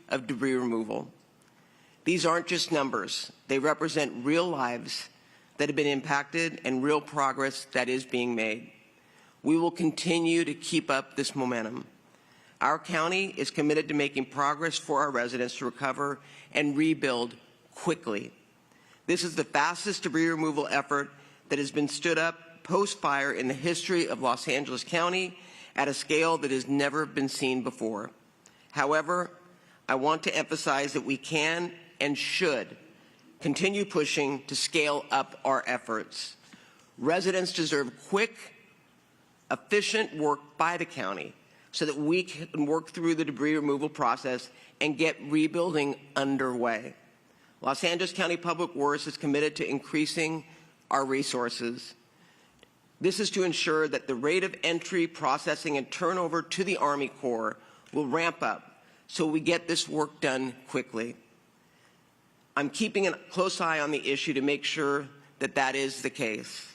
of debris removal. These aren't just numbers. They represent real lives that have been impacted and real progress that is being made. We will continue to keep up this momentum. Our county is committed to making progress for our residents to recover and rebuild quickly. This is the fastest debris removal effort that has been stood up post-fire in the history of Los Angeles County at a scale that has never been seen before. However, I want to emphasize that we can and should continue pushing to scale up our efforts. Residents deserve quick, efficient work by the county so that we can work through the debris removal process and get rebuilding underway. Los Angeles County Public Works is committed to increasing our resources. This is to ensure that the rate of entry, processing, and turnover to the Army Corps will ramp up so we get this work done quickly. I'm keeping a close eye on the issue to make sure that that is the case.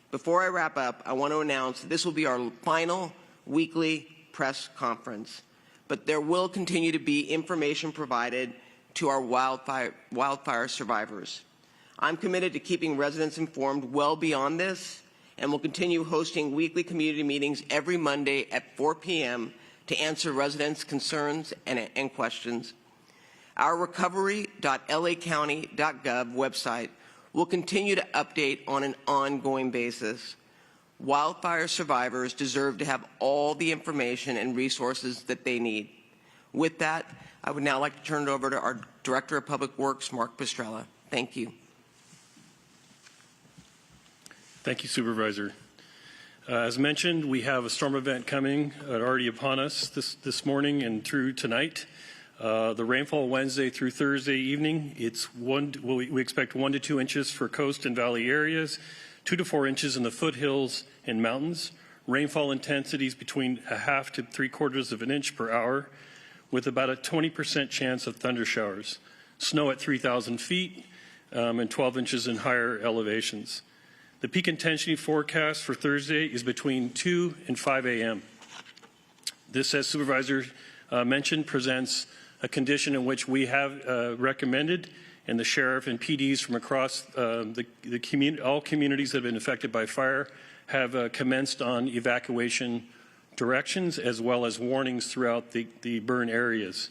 Before I wrap up, I want to announce that this will be our final weekly press conference, but there will continue to be information provided to our wildfire survivors. I'm committed to keeping residents informed well beyond this, and will continue hosting weekly community meetings every Monday at 4 p.m. to answer residents' concerns and questions. Our recovery.lacounty.gov website will continue to update on an ongoing basis. Wildfire survivors deserve to have all the information and resources that they need. With that, I would now like to turn it over to our Director of Public Works, Mark Pastrella. Thank you. Thank you, Supervisor. As mentioned, we have a storm event coming already upon us this morning and through tonight. The rainfall Wednesday through Thursday evening, we expect 1 to 2 inches for coast and valley areas, 2 to 4 inches in the foothills and mountains. Rainfall intensities between 1/2 to 3/4 of an inch per hour, with about a 20% chance of thunder showers. Snow at 3,000 feet and 12 inches in higher elevations. The peak intensity forecast for Thursday is between 2 and 5 a.m. This, as Supervisor mentioned, presents a condition in which we have recommended, and the sheriff and PDs from across all communities that have been affected by fire have commenced on evacuation directions as well as warnings throughout the burn areas.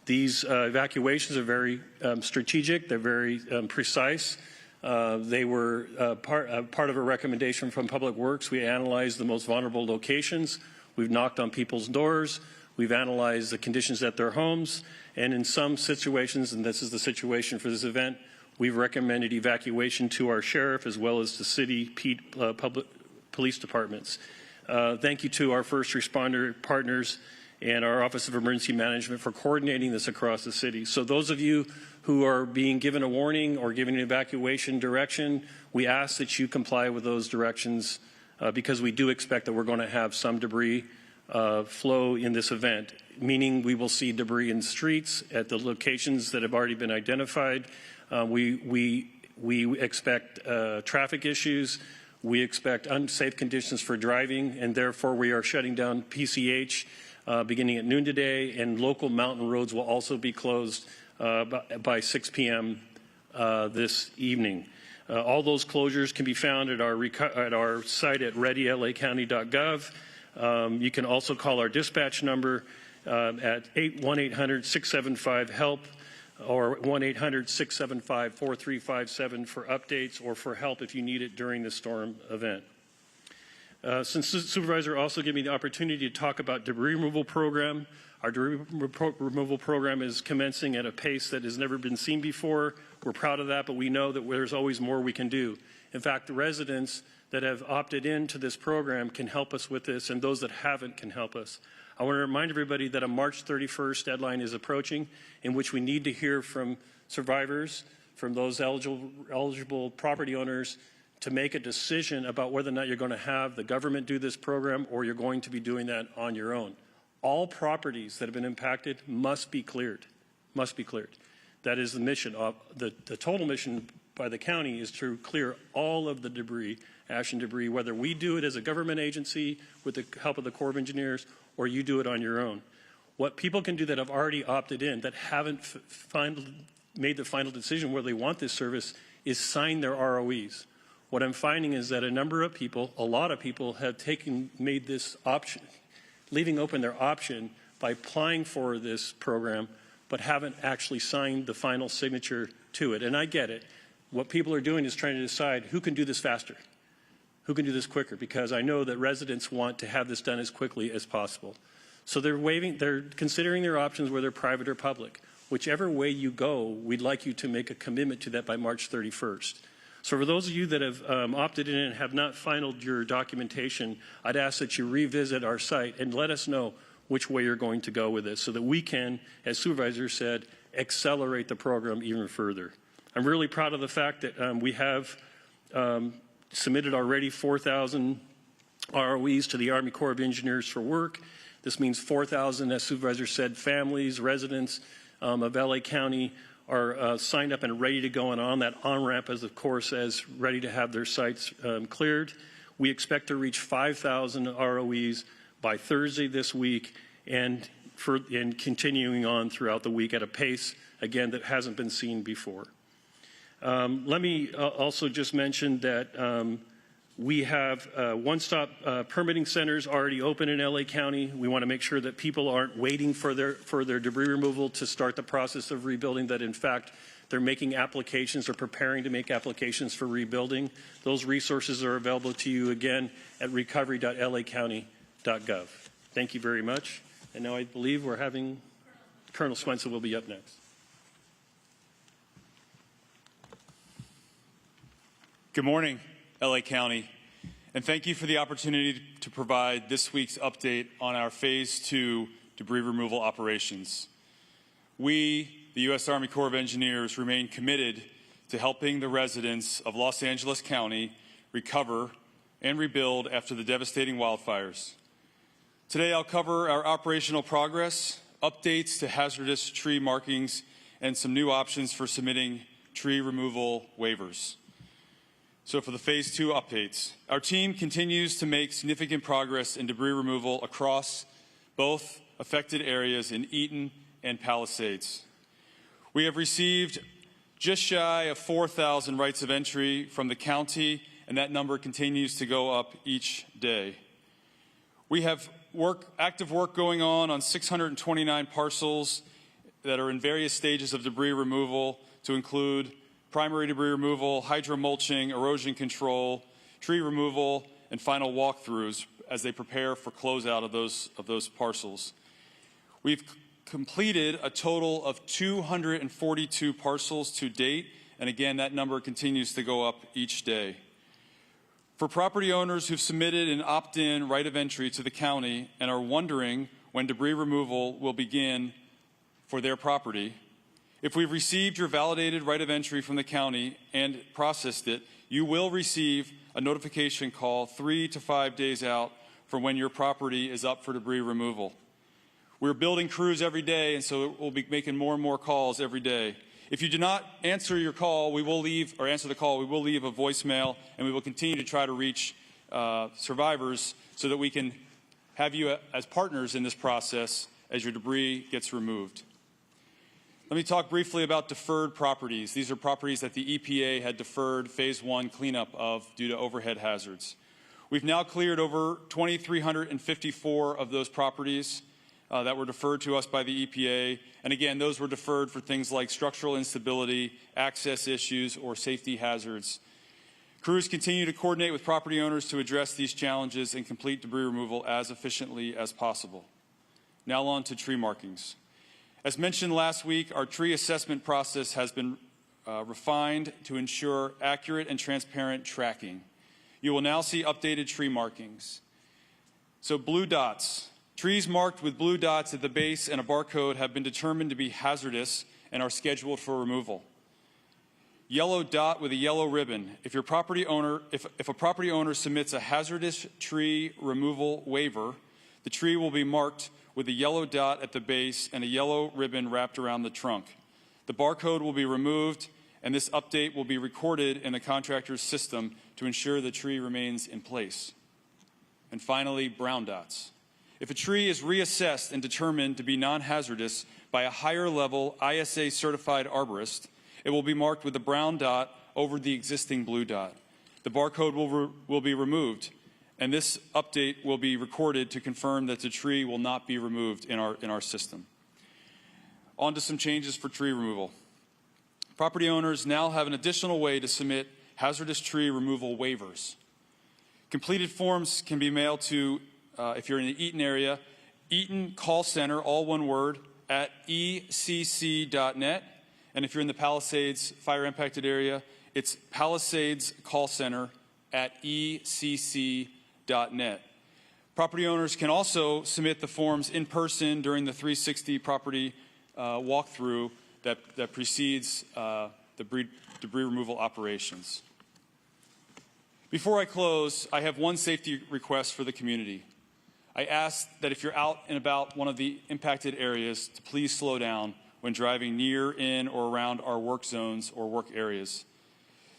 These evacuations are very strategic, they're very precise. They were part of a recommendation from Public Works. We analyzed the most vulnerable locations. We've knocked on people's doors. We've analyzed the conditions at their homes. And in some situations, and this is the situation for this event, we've recommended evacuation to our sheriff as well as the city public police departments. Thank you to our first responder partners and our Office of Emergency Management for coordinating this across the city. So those of you who are being given a warning or given an evacuation direction, we ask that you comply with those directions because we do expect that we're going to have some debris flow in this event, meaning we will see debris in streets at the locations that have already been identified. We expect traffic issues. We expect unsafe conditions for driving, and therefore we are shutting down PCH beginning at noon today, and local mountain roads will also be closed by 6 p.m. This evening. All those closures can be found at our site at readylacounty.gov. You can also call our dispatch number at 1-800-675-HELP or 1-800-675-4357 for updates or for help if you need it during the storm event. Since the Supervisor also gave me the opportunity to talk about debris removal program, our debris removal program is commencing at a pace that has never been seen before. We're proud of that, but we know that there's always more we can do. In fact, the residents that have opted into this program can help us with this, and those that haven't can help us. I want to remind everybody that a March 31st deadline is approaching, in which we need to hear from survivors, from those eligible property owners, to make a decision about whether or not you're going to have the government do this program or you're going to be doing that on your own. All properties that have been impacted must be cleared, That is the mission. The total mission by the county is to clear all of the debris, ash and debris, whether we do it as a government agency with the help of the Corps of Engineers or you do it on your own. What people can do that have already opted in, that haven't made the final decision where they want this service, is sign their ROEs. What I'm finding is that a number of people, a lot of people, have made this option, leaving open their option by applying for this program, but haven't actually signed the final signature to it. And I get it. What people are doing is trying to decide who can do this faster, who can do this quicker, because I know that residents want to have this done as quickly as possible. So they're considering their options, whether private or public. Whichever way you go, we'd like you to make a commitment to that by March 31st. So for those of you that have opted in and have not finalized your documentation, I'd ask that you revisit our site and let us know which way you're going to go with this so that we can, as Supervisor said, accelerate the program even further. I'm really proud of the fact that we have submitted already 4,000 ROEs to the Army Corps of Engineers for work. This means 4,000, as Supervisor said, families, residents of LA County are signed up and ready to go, and on that on-ramp, as of course, as ready to have their sites cleared. We expect to reach 5,000 ROEs by Thursday this week, and continuing on throughout the week at a pace, again, that hasn't been seen before. Let me also just mention that we have one-stop permitting centers already open in LA County. We want to make sure that people aren't waiting for their debris removal to start the process of rebuilding, that in fact they're making applications or preparing to make applications for rebuilding. Those resources are available to you again at recovery.lacounty.gov. Thank you very much. And now I believe we're having Colonel Swenson will be up next. Good morning, LA County, and thank you for the opportunity to provide this week's update on our Phase 2 debris removal operations. We, the U.S. Army Corps of Engineers, remain committed to helping the residents of Los Angeles County recover and rebuild after the devastating wildfires. Today I'll cover our operational progress, updates to hazardous tree markings, and some new options for submitting tree removal waivers. So for the Phase 2 updates, our team continues to make significant progress in debris removal across both affected areas in Eaton and Palisades. We have received just shy of 4,000 rights of entry from the county, and that number continues to go up each day. We have active work going on 629 parcels that are in various stages of debris removal, to include primary debris removal, hydromulching, erosion control, tree removal, and final walkthroughs as they prepare for closeout of those parcels. We've completed a total of 242 parcels to date, and again, that number continues to go up each day. For property owners who've submitted an opt-in right of entry to the county and are wondering when debris removal will begin for their property, if we've received your validated right of entry from the county and processed it, you will receive a notification call 3 to 5 days out from when your property is up for debris removal. We're building crews every day, and so we'll be making more and more calls every day. If you do not answer your call, we will leave a voicemail, and we will continue to try to reach survivors so that we can have you as partners in this process as your debris gets removed. Let me talk briefly about deferred properties. These are properties that the EPA had deferred Phase 1 cleanup of due to overhead hazards. We've now cleared over 2,354 of those properties that were deferred to us by the EPA. And again, those were deferred for things like structural instability, access issues, or safety hazards. Crews continue to coordinate with property owners to address these challenges and complete debris removal as efficiently as possible. Now on to tree markings. As mentioned last week, our tree assessment process has been refined to ensure accurate and transparent tracking. You will now see updated tree markings. So blue dots. Trees marked with blue dots at the base and a barcode have been determined to be hazardous and are scheduled for removal. Yellow dot with a yellow ribbon. If a property owner submits a hazardous tree removal waiver, the tree will be marked with a yellow dot at the base and a yellow ribbon wrapped around the trunk. The barcode will be removed, and this update will be recorded in the contractor's system to ensure the tree remains in place. And finally, brown dots. If a tree is reassessed and determined to be non-hazardous by a higher level ISA certified arborist, it will be marked with a brown dot over the existing blue dot. The barcode will be removed, and this update will be recorded to confirm that the tree will not be removed in our system. On to some changes for tree removal. Property owners now have an additional way to submit hazardous tree removal waivers. Completed forms can be mailed to, if you're in the Eaton area, Eaton Call Center, all one word, at ecc.net. And if you're in the Palisades fire impacted area, it's Palisades Call Center at ecc.net. Property owners can also submit the forms in person during the 360 property walkthrough that precedes debris removal operations. Before I close, I have one safety request for the community. I ask that if you're out and about one of the impacted areas, to please slow down when driving near, in, or around our work zones or work areas.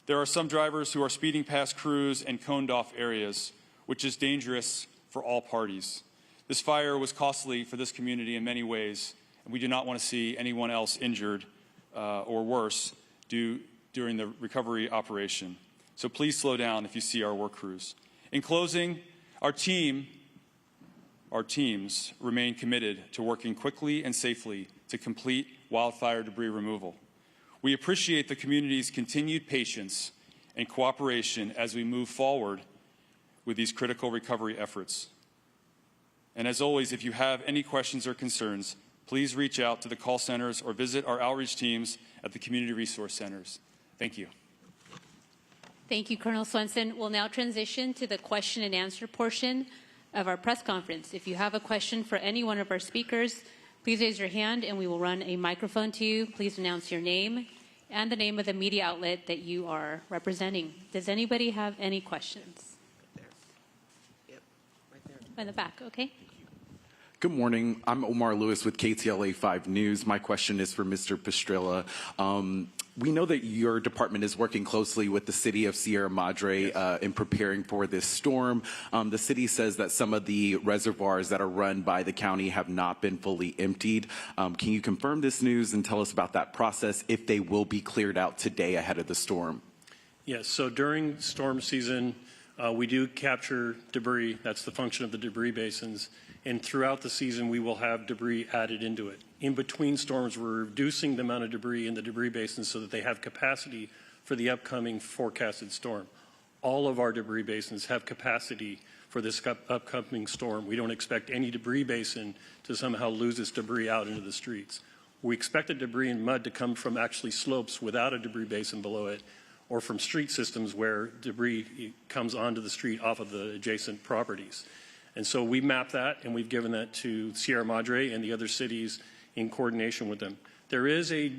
There are some drivers who are speeding past crews and coned off areas, which is dangerous for all parties. This fire was costly for this community in many ways, and we do not want to see anyone else injured or worse during the recovery operation. So please slow down if you see our work crews. In closing, our teams remain committed to working quickly and safely to complete wildfire debris removal. We appreciate the community's continued patience and cooperation as we move forward with these critical recovery efforts. And as always, if you have any questions or concerns, please reach out to the call centers or visit our outreach teams at the community resource centers. Thank you. Thank you, Colonel Swenson. We'll now transition to the question and answer portion of our press conference. If you have a question for any one of our speakers, please raise your hand and we will run a microphone to you. Please announce your name and the name of the media outlet that you are representing. Does anybody have any questions? There. Yep, right there. In the back, okay. Good morning. I'm Omar Lewis with KTLA 5 News. My question is for Mr. Pastrilla. We know that your department is working closely with the city of Sierra Madre in preparing for this storm. The city says that some of the reservoirs that are run by the county have not been fully emptied. Can you confirm this news and tell us about that process, if they will be cleared out today ahead of the storm? Yes, so during storm season, we do capture debris. That's the function of the debris basins. And throughout the season, we will have debris added into it. In between storms, we're reducing the amount of debris in the debris basins so that they have capacity for the upcoming forecasted storm. All of our debris basins have capacity for this upcoming storm. We don't expect any debris basin to somehow lose its debris out into the streets. We expect the debris and mud to come from actually slopes without a debris basin below it, or from street systems where debris comes onto the street off of the adjacent properties. And so we map that, and we've given that to Sierra Madre and the other cities in coordination with them. There is a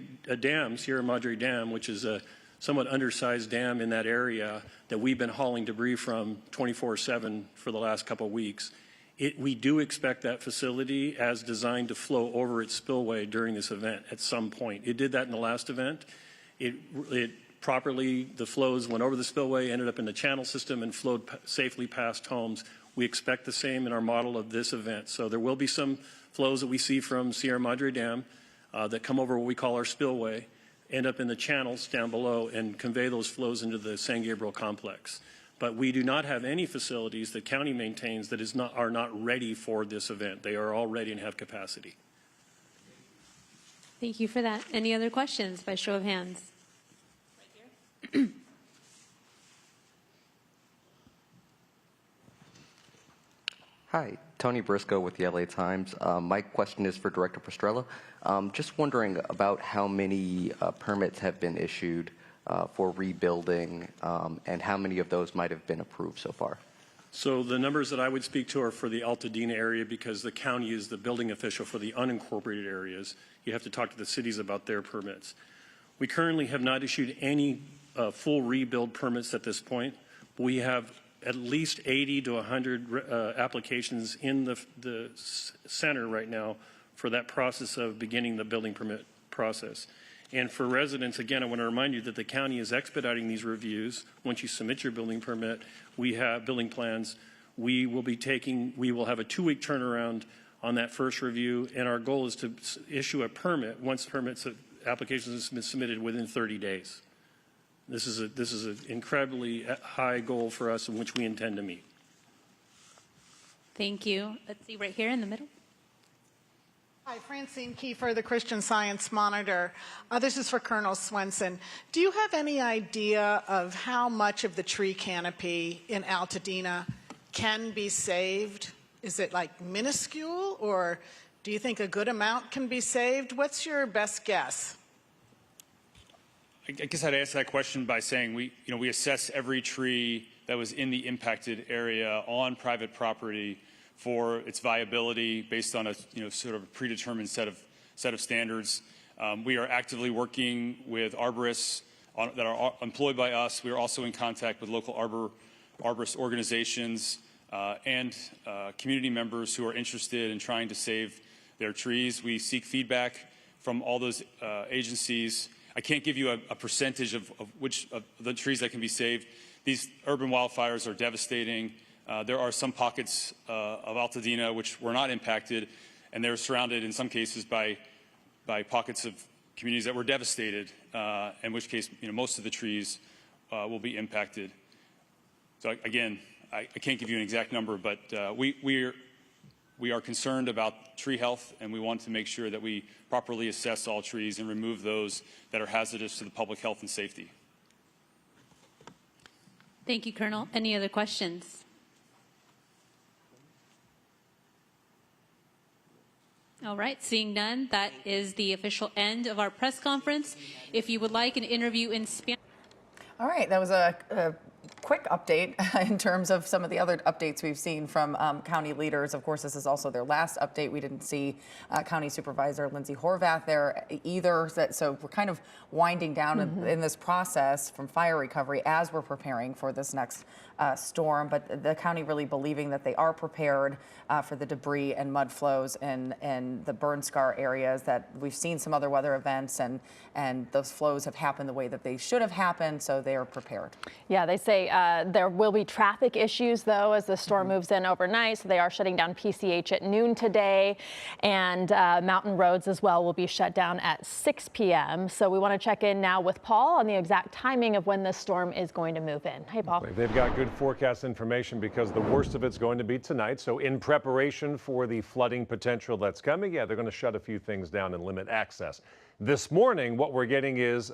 dam, Sierra Madre Dam, which is a somewhat undersized dam in that area that we've been hauling debris from 24/7 for the last couple of weeks. We do expect that facility, as designed, to flow over its spillway during this event at some point. It did that in the last event. The flows went over the spillway, ended up in the channel system, and flowed safely past homes. We expect the same in our model of this event. So there will be some flows that we see from Sierra Madre Dam that come over what we call our spillway, end up in the channels down below, and convey those flows into the San Gabriel complex. But we do not have any facilities that county maintains that are not ready for this event. They are all ready and have capacity. Thank you for that. Any other questions by show of hands? Right here. Hi, Tony Briscoe with the LA Times. My question is for Director Pastrella. Just wondering about how many permits have been issued for rebuilding and how many of those might have been approved so far. So the numbers that I would speak to are for the Altadena area, because the county is the building official for the unincorporated areas. You have to talk to the cities about their permits. We currently have not issued any full rebuild permits at this point. We have at least 80 to 100 applications in the center right now for that process of beginning the building permit process. And for residents, again, I want to remind you that the county is expediting these reviews. Once you submit your building permit, we have building plans. we will have a 2-week turnaround on that first review, and our goal is to issue a permit once applications have been submitted within 30 days. This is an incredibly high goal for us in which we intend to meet. Thank you. Let's see, right here in the middle. Hi, Francine Kiefer, the Christian Science Monitor. This is for Colonel Swenson. Do you have any idea of how much of the tree canopy in Altadena can be saved? Is it like minuscule, or do you think a good amount can be saved? What's your best guess? I guess I'd answer that question by saying we assess every tree that was in the impacted area on private property for its viability based on a sort of a predetermined set of standards. We are actively working with arborists that are employed by us. We are also in contact with local arborist organizations and community members who are interested in trying to save their trees. We seek feedback from all those agencies. I can't give you a percentage of which of the trees that can be saved. These urban wildfires are devastating. There are some pockets of Altadena which were not impacted, and they're surrounded in some cases by pockets of communities that were devastated, in which case most of the trees will be impacted. So again, I can't give you an exact number, but we are concerned about tree health, and we want to make sure that we properly assess all trees and remove those that are hazardous to the public health and safety. Thank you, Colonel. Any other questions? All right, seeing none, that is the official end of our press conference. If you would like an interview in Spanish. All right, that was a quick update in terms of some of the other updates we've seen from county leaders. Of course, this is also their last update. We didn't see County Supervisor Lindsay Horvath there either. So we're kind of winding down in this process from fire recovery as we're preparing for this next storm. But the county really believing that they are prepared for the debris and mud flows in the burn scar areas, that we've seen some other weather events, and those flows have happened the way that they should have happened, so they are prepared. Yeah, they say there will be traffic issues, though, as the storm moves in overnight. So they are shutting down PCH at noon today, and mountain roads as well will be shut down at 6 p.m. So we want to check in now with Paul on the exact timing of when this storm is going to move in. Hey, Paul. They've got good forecast information because the worst of it's going to be tonight. So in preparation for the flooding potential that's coming, yeah, they're going to shut a few things down and limit access. This morning, what we're getting is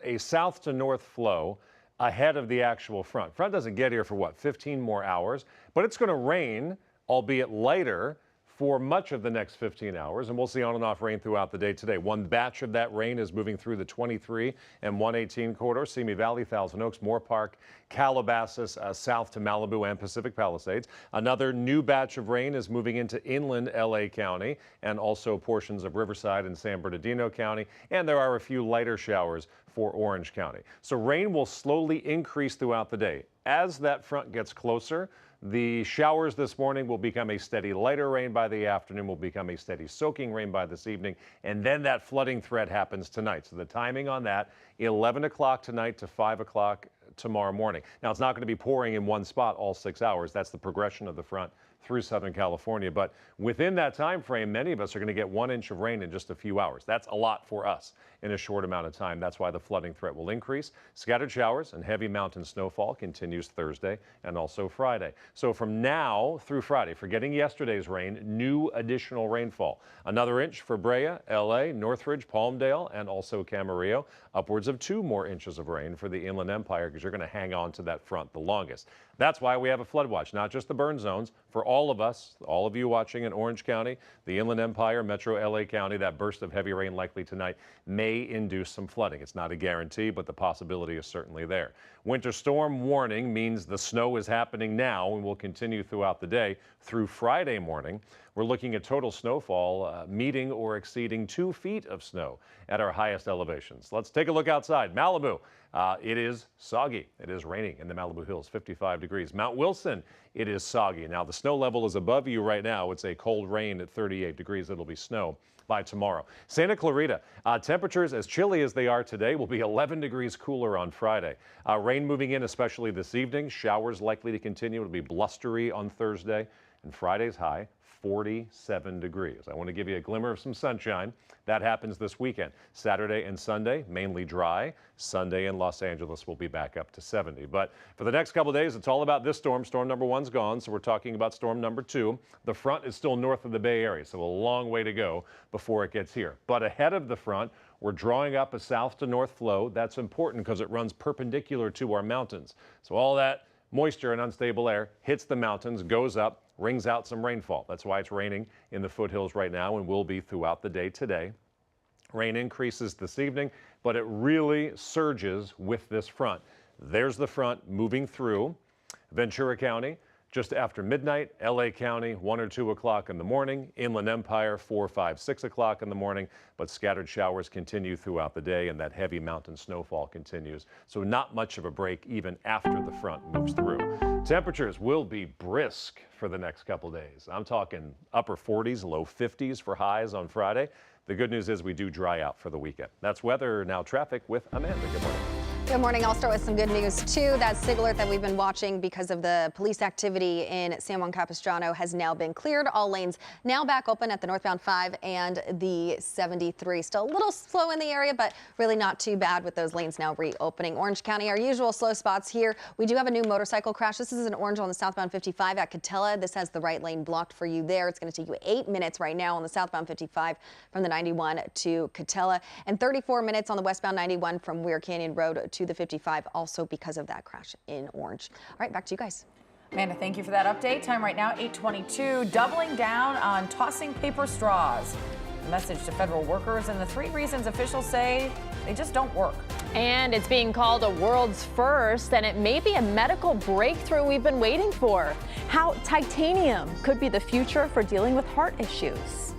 a south to north flow ahead of the actual front. Front doesn't get here for what, 15 more hours, but it's going to rain, albeit lighter, for much of the next 15 hours, and we'll see on and off rain throughout the day today. One batch of that rain is moving through the 23 and 118 corridor, Simi Valley, Thousand Oaks, Moore Park, Calabasas, south to Malibu and Pacific Palisades. Another new batch of rain is moving into inland LA County and also portions of Riverside and San Bernardino County, and there are a few lighter showers for Orange County. So rain will slowly increase throughout the day. As that front gets closer, the showers this morning will become a steady lighter rain by the afternoon, will become a steady soaking rain by this evening, and then that flooding threat happens tonight. So the timing on that, 11 o'clock tonight to 5 o'clock tomorrow morning. Now, it's not going to be pouring in one spot all 6 hours. That's the progression of the front through Southern California. But within that time frame, many of us are going to get 1 inch of rain in just a few hours. That's a lot for us in a short amount of time. That's why the flooding threat will increase. Scattered showers and heavy mountain snowfall continues Thursday and also Friday. So from now through Friday, forgetting yesterday's rain, new additional rainfall. Another inch for Brea, LA, Northridge, Palmdale, and also Camarillo. Upwards of 2 more inches of rain for the Inland Empire because you're going to hang on to that front the longest. That's why we have a flood watch, not just the burn zones. For all of us, all of you watching in Orange County, the Inland Empire, Metro LA County, that burst of heavy rain likely tonight may induce some flooding. It's not a guarantee, but the possibility is certainly there. Winter storm warning means the snow is happening now and will continue throughout the day through Friday morning. We're looking at total snowfall meeting or exceeding 2 feet of snow at our highest elevations. Let's take a look outside. Malibu, it is soggy. It is raining in the Malibu Hills, 55 degrees. Mount Wilson, it is soggy. Now, the snow level is above you right now. It's a cold rain at 38 degrees. It'll be snow by tomorrow. Santa Clarita, temperatures as chilly as they are today will be 11 degrees cooler on Friday. Rain moving in, especially this evening. Showers likely to continue. It'll be blustery on Thursday. And Friday's high, 47 degrees. I want to give you a glimmer of some sunshine. That happens this weekend. Saturday and Sunday, mainly dry. Sunday in Los Angeles will be back up to 70. But for the next couple of days, it's all about this storm. Storm number 1's gone, so we're talking about storm number 2. The front is still north of the Bay Area, so a long way to go before it gets here. But ahead of the front, we're drawing up a south to north flow. That's important because it runs perpendicular to our mountains. So all that moisture and unstable air hits the mountains, goes up, brings out some rainfall. That's why it's raining in the foothills right now and will be throughout the day today. Rain increases this evening, but it really surges with this front. There's the front moving through Ventura County just after midnight, LA County 1 or 2 o'clock in the morning, Inland Empire 4, 5, 6 o'clock in the morning, but scattered showers continue throughout the day and that heavy mountain snowfall continues. So not much of a break even after the front moves through. Temperatures will be brisk for the next couple days. I'm talking upper 40s, low 50s for highs on Friday. The good news is we do dry out for the weekend. That's weather, now traffic with Amanda. Good morning. Good morning. I'll start with some good news, too. That SIG alert that we've been watching because of the police activity in San Juan Capistrano has now been cleared. All lanes now back open at the northbound 5 and the 73. Still a little slow in the area, but really not too bad with those lanes now reopening. Orange County, our usual slow spots here. We do have a new motorcycle crash. This is an orange on the southbound 55 at Catella. This has the right lane blocked for you there. It's going to take you 8 minutes right now on the southbound 55 from the 91 to Catella and 34 minutes on the westbound 91 from Weir Canyon Road to the 55, also because of that crash in orange. All right, back to you guys. Amanda, thank you for that update. Time right now, 8:22, doubling down on tossing paper straws. A message to federal workers and the 3 reasons officials say they just don't work. And it's being called a world's first, and it may be a medical breakthrough we've been waiting for. How titanium could be the future for dealing with heart issues.